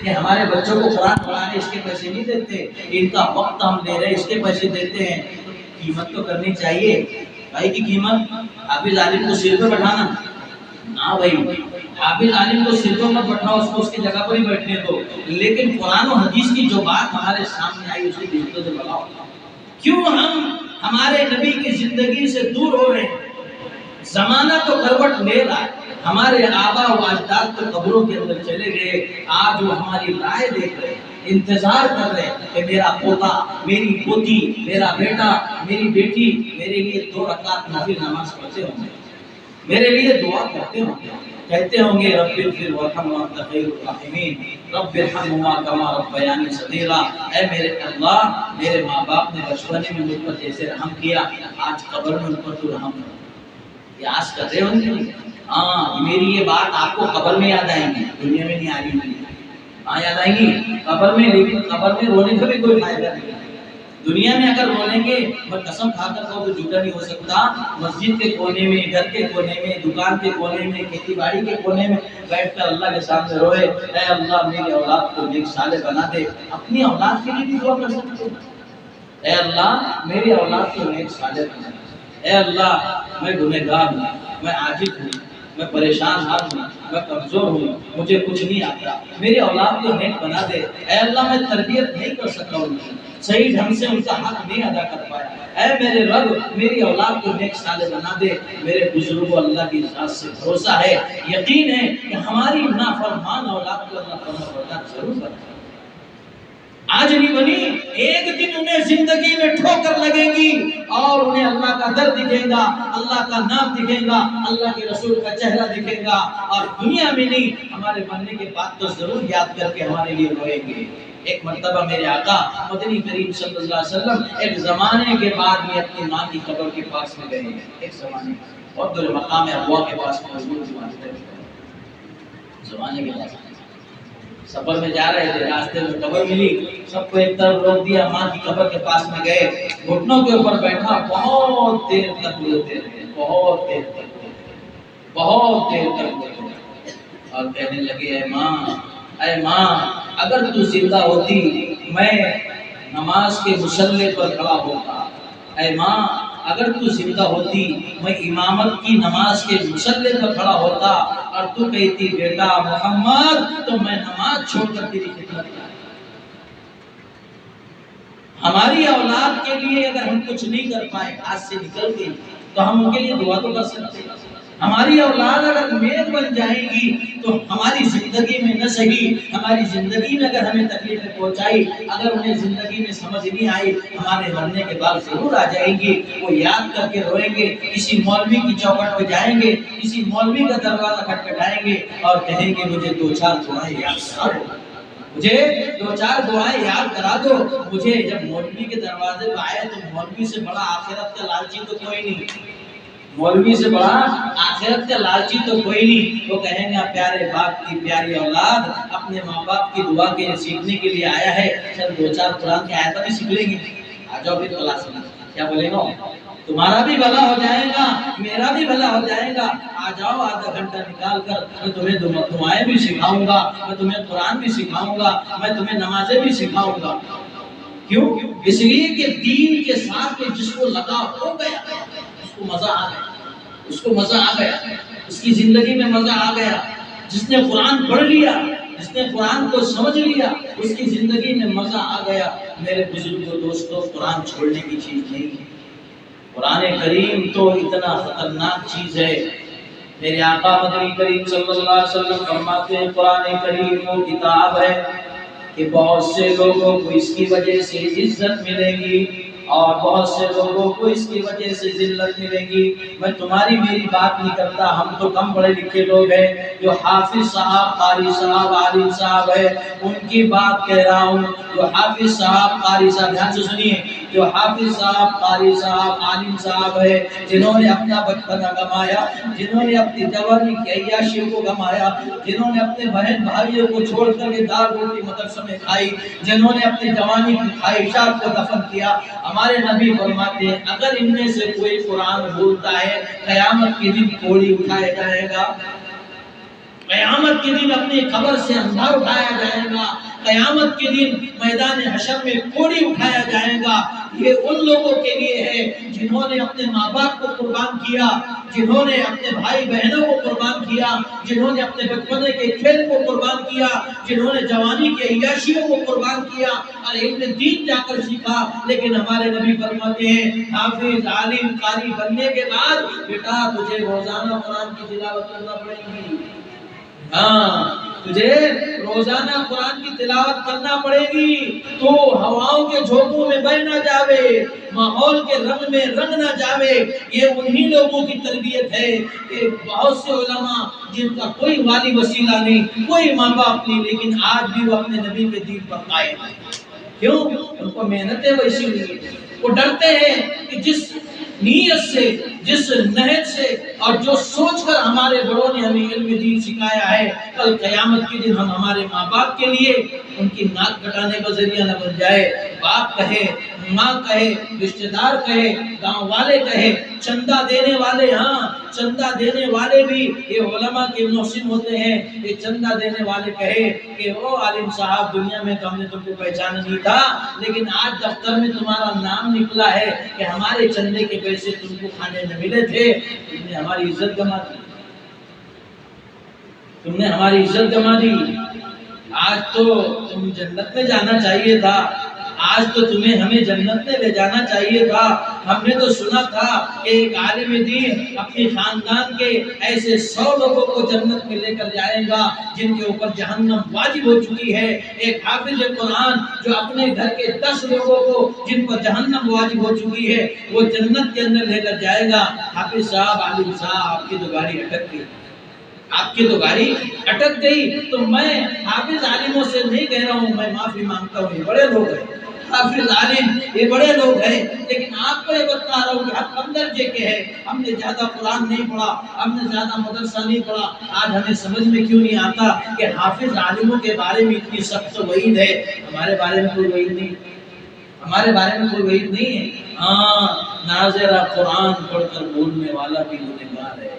کہ ہمارے بچوں کو قرآن پڑھانے اس کے پیسے نہیں دیتے، ان کا وقت ہم لے رہے اس کے پیسے دیتے ہیں، قیمت تو کرنی چاہیے بھائی کی قیمت۔ حافظ عالم کو سر پہ بٹھانا نہ بھائی، حافظ عالم کو سر پہ مت بٹھاؤ، اس کو اس کی جگہ پر ہی بیٹھنے دو، لیکن قرآن و حدیث کی جو بات ہمارے سامنے آئی اسے دل سے بتاؤ۔ کیوں ہم ہمارے نبی کی زندگی سے دور ہو رہے ہیں؟ زمانہ تو کروٹ لے رہا ہے، ہمارے آبا و اجداد تو قبروں کے اندر چلے گئے، آج وہ ہماری رائے دیکھ رہے ہیں، انتظار کر رہے ہیں کہ میرا پوتا، میری پوتی، میرا بیٹا، میری بیٹی میرے لیے 2 رکعت نفل نماز پڑھتے ہوں گے، میرے لیے دعا کرتے ہوں گے، کہتے ہوں گے رب اغفر وارحم وانت خیر الراحمین، رب ارحمہما کما ربیانی صغیرا، اے میرے اللہ، میرے ماں باپ نے بچپنے میں مجھ پر جیسے رحم کیا، آج قبر میں ان پر تو رحم کرو۔ یہ آس کر رہے ہوں گے، ہاں میری یہ بات آپ کو قبر میں یاد آئیں گی، دنیا میں نہیں آ رہی، ہاں یاد آئیں گی قبر میں، لیکن قبر میں رونے کا بھی کوئی فائدہ نہیں۔ دنیا میں اگر رولیں گے، میں قسم کھا کر کہوں تو جھوٹا نہیں ہو سکتا، مسجد کے کونے میں، گھر کے کونے میں، دکان کے کونے میں، کھیتی باڑی کے کونے میں بیٹھ کر اللہ کے سامنے روئے، اے اللہ میری اولاد کو نیک صالح بنا دے، اپنی اولاد کے لیے بھی دعا کر سکتے ہیں، اے اللہ میری اولاد کو نیک صالح بنا دے، اے اللہ میں گنہگار ہوں، میں عاجز ہوں، میں پریشان حال ہوں، میں کمزور ہوں، مجھے کچھ نہیں آتا، میری اولاد کو نیک بنا دے، اے اللہ میں تربیت نہیں کر سکتا ہوں، صحیح ڈھنگ سے ان کا حق نہیں ادا کر پایا، اے میرے رب میری اولاد کو نیک صالح بنا دے۔ میرے بزرگوں اللہ کی ذات سے بھروسہ ہے، یقین ہے کہ ہماری نافرمان اولاد کو اللہ فرمانبردار ضرور بنا دے۔ آج نہیں بنی، ایک دن انہیں زندگی میں ٹھوکر لگے گی اور انہیں اللہ کا در دکھے گا، اللہ کا نام دکھے گا، اللہ کے رسول کا چہرہ دکھے گا، اور دنیا میں نہیں ہمارے مرنے کے بعد تو ضرور یاد کر کے ہمارے لیے روئیں گے۔ ایک مرتبہ میرے آقا مدنی کریم صلی اللہ علیہ وسلم ایک زمانے کے بعد میں اپنی ماں کی قبر کے پاس میں گئے، ایک زمانے بہت بڑے مقام ابوا کے پاس موجود زمانے کے پاس سفر میں جا رہے تھے، راستے میں قبر ملی، سب کو ایک طرف روک دیا، ماں کی قبر کے پاس میں گئے، گھٹنوں کے اوپر بیٹھا، بہت دیر تک روتے رہے، بہت دیر تک، بہت دیر تک، اور کہنے لگے اے ماں اگر تو زندہ ہوتی میں نماز کے مصلی پر کھڑا ہوتا، اے ماں اگر تو زندہ ہوتی میں امامت کی نماز کے مصلی پر کھڑا ہوتا، اور تو کہتی بیٹا محمد تو میں نماز چھوڑ کر تیری خدمت کرتا۔ ہماری اولاد کے لیے اگر ہم کچھ نہیں کر پائے، ہاتھ سے نکل گئی، تو ہم ان کے لیے دعا تو کر سکتے ہیں۔ ہماری اولاد اگر نیک بن جائے گی تو ہماری زندگی میں نہ صحیح، ہماری زندگی میں اگر ہمیں تکلیفیں پہنچائی، اگر انہیں زندگی میں سمجھ نہیں آئی، ہمارے مرنے کے بعد ضرور آ جائیں گی، وہ یاد کر کے روئیں گے، کسی مولوی کی چوکھٹ پہ جائیں گے، کسی مولوی کا دروازہ کھٹکھٹائیں گے اور کہیں گے مجھے 2-4 دعائیں یاد کرا دو، مجھے 2-4 دعائیں یاد کرا دو۔ مجھے جب مولوی کے دروازے پہ آئے تو مولوی سے بڑا آخرت کا لالچی تو کوئی نہیں، مولوی سے بڑا آخرت کا لالچی تو کوئی نہیں۔ وہ کہیں گے پیارے باپ کی پیاری اولاد اپنے ماں باپ کی دعا کے سیکھنے کے لیے آیا ہے، چل 2-4 قرآن کی آیتیں بھی سیکھ لیں گے، آ جاؤ بھی کلاس میں، کیا بولے گا تمہارا بھی بھلا ہو جائے گا، میرا بھی بھلا ہو جائے گا، آ جاؤ آدھا گھنٹہ نکال کر میں تمہیں دعائیں بھی سکھاؤں گا، میں تمہیں قرآن بھی سکھاؤں گا، میں تمہیں نمازیں بھی سکھاؤں گا۔ کیوں؟ اس لیے کہ دین کے ساتھ جس کو لگا ہو گیا اس کو مزہ آ گیا، اس کو مزہ آ گیا، اس کی زندگی میں مزہ آ گیا۔ جس نے قرآن پڑھ لیا، جس نے قرآن کو سمجھ لیا، اس کی زندگی میں مزہ آ گیا۔ میرے بزرگوں دوستوں، قرآن چھوڑنے کی چیز نہیں ہے، قرآن کریم تو اتنا خطرناک چیز ہے۔ میرے آقا مدنی کریم صلی اللہ علیہ وسلم فرماتے ہیں قرآن کریم وہ کتاب ہے کہ بہت سے لوگوں کو اس کی وجہ سے عزت ملے گی اور بہت سے لوگوں کو اس کی وجہ سے ذلت ملے گی۔ میں تمہاری میری بات نہیں کرتا، ہم تو کم پڑھے لکھے لوگ ہیں، جو حافظ صاحب، قاری صاحب، عالم صاحب ہے ان کی بات کہہ رہا ہوں۔ جو حافظ صاحب، قاری صاحب، دھیان سے سنیے، جو حافظ صاحب، قاری صاحب، عالم صاحب ہے، جنہوں نے اپنا بچپنا گمایا، جنہوں نے اپنی جوانی کی عیاشی کو گمایا، جنہوں نے اپنے بہن بھائیوں کو چھوڑ کر کے دال روٹی مدرسے میں کھائی، جنہوں نے اپنی جوانی کی خواہشات کو دفن کیا، ہمارے نبی فرماتے ہیں اگر ان میں سے کوئی قرآن بولتا ہے قیامت کے دن کوڑی اٹھایا جائے گا، قیامت کے دن اپنی قبر سے اندھا اٹھایا جائے گا، قیامت کے دن میدان حشر میں کوڑی اٹھایا جائے گا۔ یہ ان لوگوں کے لیے ہے جنہوں نے اپنے ماں باپ کو قربان کیا، جنہوں نے اپنے بھائی بہنوں کو قربان کیا، جنہوں نے اپنے بچپنے کے کھیل کو قربان کیا، جنہوں نے جوانی کے عیاشیوں کو قربان کیا اور علم دین جا کر سیکھا۔ لیکن ہمارے نبی فرماتے ہیں حافظ عالم قاری بننے کے بعد بیٹا تجھے روزانہ قرآن کی تلاوت کرنا پڑے گی۔ ہاں تجھے روزانہ قرآن کی تلاوت کرنا پڑے گی، تو ہواؤں کے جھونکوں میں بہ نہ جاوے، ماحول کے رنگ میں رنگ نہ جاوے۔ یہ انہی لوگوں کی تربیت ہے کہ بہت سے علماء جن کا کوئی والی وسیلہ نہیں، کوئی ماں باپ نہیں، لیکن آج بھی وہ اپنے نبی کے دین پر قائم ہیں۔ کیوں؟ ان کو محنتیں ویسی ہوئی، وہ ڈرتے ہیں کہ جس نیت سے، جس نہج سے اور جو سوچ کر ہمارے بڑوں نے ہمیں علم دین سکھایا ہے، کل قیامت کے دن ہم ہمارے ماں باپ کے لیے ان کی ناک کٹانے کا ذریعہ نہ بن جائے۔ باپ کہے، ماں کہے، رشتہ دار کہے، گاؤں والے کہے، چندہ دینے والے، ہاں چندہ دینے والے بھی یہ علماء کے محسن ہوتے ہیں۔ یہ چندہ دینے والے کہے کہ او عالم صاحب دنیا میں تو ہم نے تم کو پہچانا نہیں تھا، لیکن آج دفتر میں تمہارا نام نکلا ہے کہ ہمارے چندے کے پیسے تم کو کھانے نہ ملے تھے، تم نے ہماری عزت گما دی، تم نے ہماری عزت گما دی۔ آج تو تم جنت میں جانا چاہیے تھا، آج تو تمہیں ہمیں جنت میں لے جانا چاہیے تھا۔ ہم نے تو سنا تھا کہ ایک عالم دین اپنے خاندان کے ایسے 100 لوگوں کو جنت میں لے کر جائے گا جن کے اوپر جہنم واجب ہو چکی ہے۔ ایک حافظ قرآن جو اپنے گھر کے 10 لوگوں کو جن پر جہنم واجب ہو چکی ہے وہ جنت کے اندر لے کر جائے گا۔ حافظ صاحب، عالم صاحب، آپ کی تو گاڑی اٹک گئی، آپ کی تو گاڑی اٹک گئی۔ تو میں حافظ عالموں سے نہیں کہہ رہا ہوں، میں معافی مانگتا ہوں، یہ بڑے لوگ ہیں، حافظ عالم یہ بڑے لوگ ہیں، لیکن آپ کو یہ بتا رہا ہوں کہ ہم کم درجے کے ہیں، ہم نے زیادہ قرآن نہیں پڑھا، ہم نے زیادہ مدرسہ نہیں پڑھا۔ آج ہمیں سمجھ میں کیوں نہیں آتا کہ حافظ عالموں کے بارے میں اتنی سخت وعید ہے، ہمارے بارے میں کوئی وعید نہیں، ہمارے بارے میں کوئی وعید نہیں ہے۔ ہاں ناظرہ قرآن پڑھ کر بولنے والا بھی گنہگار ہے۔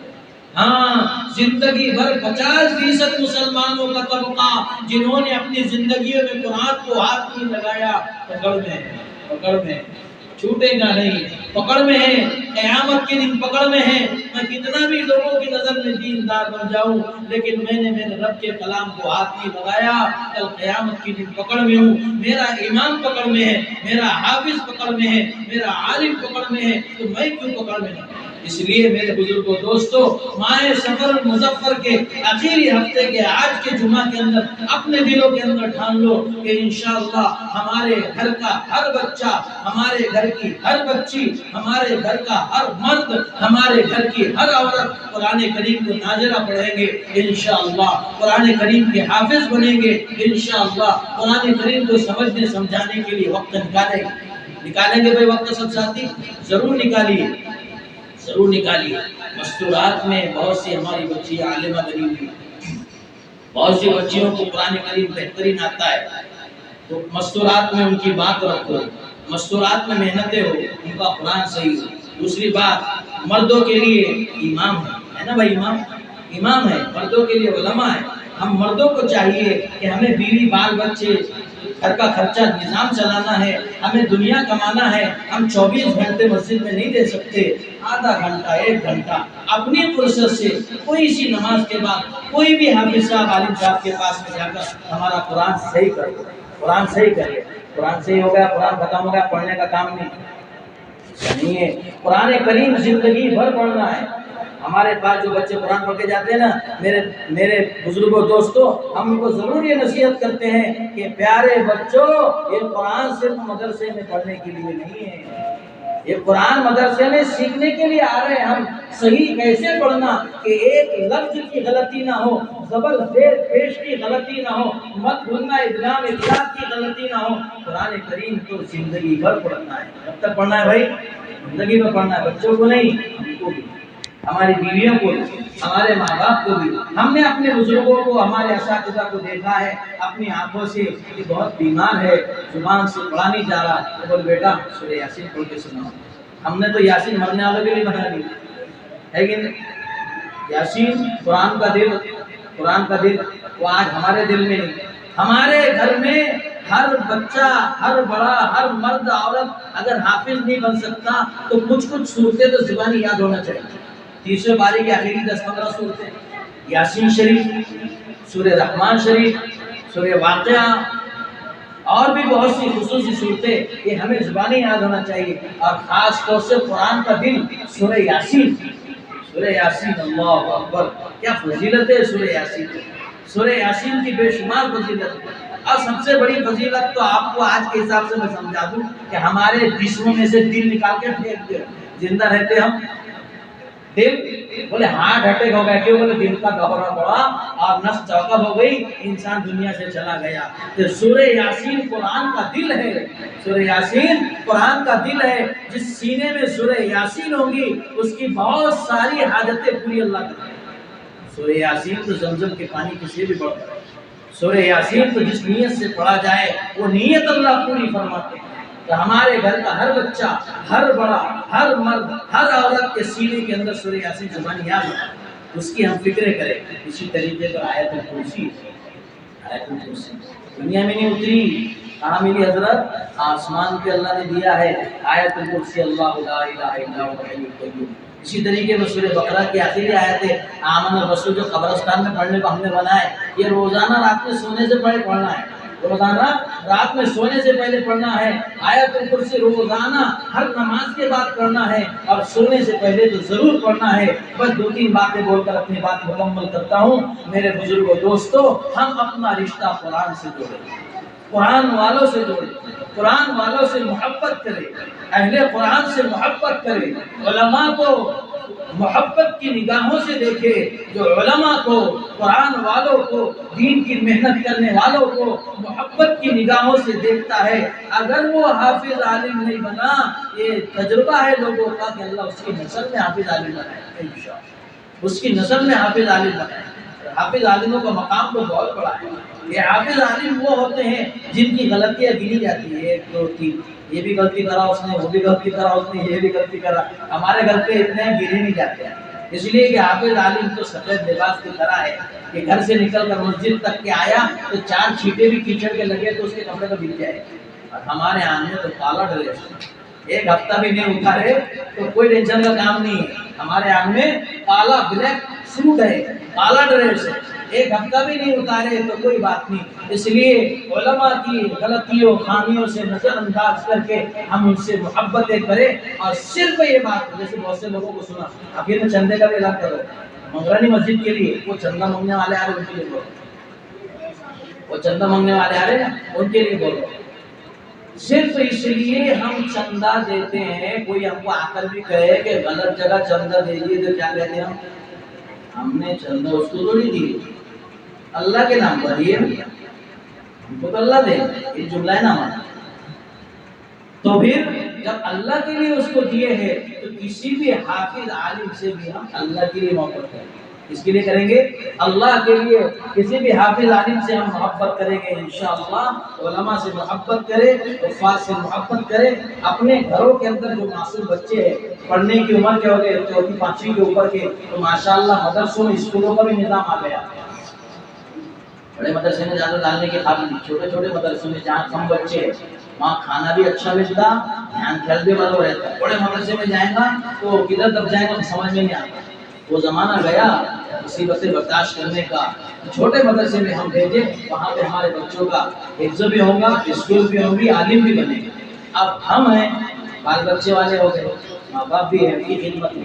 ہاں زندگی بھر 50% مسلمانوں کا طبقہ جنہوں نے اپنی زندگیوں میں قرآن کو ہاتھ نہیں لگایا، پکڑ میں چھوٹے گا نہیں، پکڑ میں ہے، قیامت کے دن پکڑ میں ہے۔ میں کتنا بھی لوگوں کی نظر میں دیندار بن جاؤں، لیکن میں نے میرے رب کے کلام کو ہاتھ نہیں لگایا، کل قیامت کے دن پکڑ میں ہوں۔ میرا امام پکڑ میں ہے، میرا حافظ پکڑ میں ہے، میرا عالم پکڑ میں ہے، تو میں کیوں پکڑ میں نہیں؟ اس لیے میرے بزرگوں دوستو، ماہ سفر المظفر کے آخری ہفتے کے آج کے جمعہ کے اندر اپنے دلوں کے اندر ٹھان لو کہ انشاءاللہ ہمارے گھر کا ہر بچہ، ہمارے گھر کی ہر بچی، ہمارے گھر کا ہر مرد، ہمارے گھر کی ہر عورت قرآن کریم کو ناظرہ پڑھیں گے انشاءاللہ، قرآن کریم کے حافظ بنیں گے انشاءاللہ، قرآن کریم کو سمجھنے سمجھانے کے لیے وقت نکالیں گے بھائی، وقت سب ساتھی ضرور نکالیے، ضرور نکالیے۔ مستورات میں بہت سی ہماری بچیاں عالمہ بنی ہوئی، بہت سی بچیوں کو قرآن کریم بہترین آتا ہے، تو مستورات میں ان کی بات رکھو، مستورات میں محنتیں ہو، ان کا قرآن صحیح ہو۔ دوسری بات، مردوں کے لیے امام ہے نا بھائی، امام ہے، مردوں کے لیے علماء ہے۔ ہم مردوں کو چاہیے کہ ہمیں بیوی بال بچے گھر کا خرچہ نظام چلانا ہے، ہمیں دنیا کمانا ہے، ہم 24 گھنٹے مسجد میں نہیں دے سکتے، آدھا گھنٹہ 1 گھنٹہ اپنی فرصت سے کوئی سی نماز کے بعد کوئی بھی حافظ صاحب عالم صاحب کے پاس میں جا کر ہمارا قرآن صحیح کر دو، قرآن صحیح کریے۔ قرآن صحیح ہو گیا، قرآن ختم ہو گیا، پڑھنے کا کام نہیں ہے، قرآن کریم زندگی بھر پڑھنا ہے۔ ہمارے پاس جو بچے قرآن پڑھ کے جاتے ہیں نا، میرے بزرگوں دوستوں، ہم ان کو ضرور یہ نصیحت کرتے ہیں کہ پیارے بچوں، یہ قرآن صرف مدرسے میں پڑھنے کے لیے نہیں ہے، یہ قرآن مدرسے میں سیکھنے کے لیے آ رہے ہیں ہم۔ صحیح کیسے پڑھنا کہ ایک لفظ کی غلطی نہ ہو، زبر زیر پیش کی غلطی نہ ہو، مت بھولنا ادغام ادراک کی غلطی نہ ہو۔ قرآن کریم تو زندگی بھر پڑھنا ہے۔ کب تک پڑھنا ہے بھائی؟ زندگی بھر پڑھنا ہے، بچوں کو نہیں، ہم کو بھی، ہماری بیویوں کو بھی، ہمارے ماں باپ کو بھی۔ ہم نے اپنے بزرگوں کو، ہمارے اساتذہ کو دیکھا ہے اپنی آنکھوں سے کہ بہت بیمار ہے، زبان سے پڑھا نہیں جا رہا، تو بول بیٹا سورہ یاسین پڑھ کے سناؤ۔ ہم نے تو یاسین مرنے والوں کے لیے بنا دی ہے کہ نہیں؟ یاسین قرآن کا دل قرآن کا دل وہ آج ہمارے دل میں نہیں. ہمارے گھر میں ہر بچہ، ہر بڑا، ہر مرد عورت اگر حافظ نہیں بن سکتا تو کچھ صورتیں تو زبانی یاد ہونا چاہیے. 30 پارے کی آخری 10-15 صورتیں، یاسین شریف، سورہ رحمان شریف، سورہ واقعہ اور بھی بہت سی خصوصی صورتیں، یہ ہمیں زبانی یاد ہونا چاہیے. اور خاص طور سے قرآن کا دل سورہ یاسین. سورہ یاسین، اللہ اکبر، کیا فضیلت ہے سورہ یاسین. سورہ یاسین کی بے شمار فضیلت ہے. اور سب سے بڑی فضیلت تو آپ کو آج کے حساب سے میں سمجھا دوں کہ ہمارے جسموں میں سے دل نکال کے پھینک دے. زندہ رہتے ہم دل، بولے ہارٹ اٹیک ہو گیا، کیوں؟ بولے دل کا دورہ پڑا اور نس چوکب ہو گئی، انسان دنیا سے چلا گیا. تو سورہ یاسین قرآن کا دل ہے. سورہ یاسین قرآن کا دل ہے. جس سینے میں سورہ یاسین ہوگی اس کی بہت ساری حاجتیں پوری اللہ کرے. سورہ یاسین تو زمزم کے پانی کی سے بھی بڑھتا ہے. سورہ یاسین تو جس نیت سے پڑھا جائے وہ نیت اللہ پوری فرماتے ہیں. تو ہمارے گھر کا ہر بچہ، ہر بڑا، ہر مرد، ہر عورت کے سینے کے اندر سورہ یاسین زبان یاد ہے، اس کی ہم فکریں کریں. اسی طریقے پر آیت الکرسی، آیت الکرسی دنیا میں نہیں اتری، کہاں ملی حضرت؟ آسمان کے اللہ نے دیا ہے. آیت الکرسی اللہ لا الہ الا هو الحی القیوم. اسی طریقے میں سورہ بقرہ کی آخری آیت ہے آمن الرسول، جو قبرستان میں پڑھنے کو ہم نے بنائے. یہ روزانہ رات میں سونے سے پہلے پڑھنا ہے. روزانہ رات میں سونے سے پہلے پڑھنا ہے. آیت الکرسی روزانہ ہر نماز کے بعد پڑھنا ہے اور سونے سے پہلے تو ضرور پڑھنا ہے. بس 2-3 باتیں بول کر اپنی بات مکمل کرتا ہوں. میرے بزرگوں، دوستو، ہم اپنا رشتہ قرآن سے جوڑیں، قرآن والوں سے جوڑیں، قرآن والوں سے محبت کریں، اہل قرآن سے محبت کریں، علماء کو محبت کی نگاہوں سے دیکھے. جو علماء کو، قرآن والوں کو، دین کی محنت کرنے والوں کو محبت کی نگاہوں سے دیکھتا ہے، اگر وہ حافظ عالم نہیں بنا، یہ تجربہ ہے لوگوں کا کہ اللہ اس کی نسل میں حافظ عالم بنائے انشاءاللہ، اس کی نسل میں حافظ عالم بنائے. حافظ عالموں کا مقام تو بہت بڑا ہے. یہ حافظ عالم وہ ہوتے ہیں جن کی غلطیاں گنی جاتی ہیں 1 2 3، یہ بھی غلطی کرا اس نے، وہ بھی غلطی کرا اس نے، یہ بھی غلطی کرا. ہمارے گھر پہ اتنے گنے نہیں جاتے ہیں، اس لیے کہ حافظ عالم تو سفید لباس کی طرح ہے کہ گھر سے نکل کر مسجد تک کے آیا تو 4 چھینٹے بھی کیچڑ کے لگے تو اس کے کپڑے کو بک جائے. اور ہمارے آن میں تو کالا ڈریس، 1 ہفتہ بھی نہیں اتارے تو کوئی ٹینشن کا کام نہیں ہے. ہمارے آن میں کالا بلیک سوٹ ہے، کالا ڈریس ہے، 1 ہفتہ بھی نہیں اتارے تو کوئی بات نہیں. اس لیے علماء کی غلطیوں خامیوں سے نظر انداز کر کے ہم ان سے محبتیں کریں. اور صرف یہ بات، جیسے بہت سے لوگوں کو سنا آخر میں چندے کا بھی اعلان کرو منگرانی مسجد کے لیے، وہ چندہ مانگنے والے آ رہے ان کے لیے بولو، وہ چندہ مانگنے والے آ رہے ان کے لیے بولو. صرف اس لیے ہم چندہ دیتے ہیں، کوئی ہم کو آ کر بھی کہے کہ غلط جگہ چندہ دے دیے تو کیا کہتے ہیں ہم نے چندہ اس کو تو نہیں دی، اللہ کے نام پر دیے، ہم کو تو اللہ دے، یہ جملہ ہے نا ہمارا. تو پھر جب اللہ کے لیے اس کو دیے ہیں تو کسی بھی حافظ عالم سے بھی ہم اللہ کے لیے محبت کریں. اس کے لیے کریں گے اللہ کے لیے. کسی بھی حافظ عالم سے ہم محبت کریں گے انشاءاللہ. علماء سے محبت کریں، حفاظ سے محبت کریں. اپنے گھروں کے اندر جو معصوم بچے ہیں، پڑھنے کی عمر کے ہو گئے 4ویں 5ویں کے اوپر کے، تو ماشاءاللہ مدرسوں میں اسکولوں کا بھی نظام آ گیا. بڑے مدرسے میں زیادہ ڈالنے کے قابل نہیں، چھوٹے چھوٹے مدرسوں میں جہاں کم بچے ہیں وہاں کھانا بھی اچھا ملتا، دھیان خیال بھی بڑا رہتا. بڑے مدرسے میں جائیں گا تو کدھر تک جائیں گا سمجھ میں نہیں آتا. وہ زمانہ گیا مصیبتیں برداشت کرنے کا. چھوٹے مدرسے میں ہم بھیجیں، وہاں پہ ہمارے بچوں کا حفظ بھی ہوگا، اسکول بھی ہوگی، عالم بھی بنے گا. اب ہم ہیں بال بچے والے ہو گئے، ماں باپ بھی ہیں، ان کی خدمت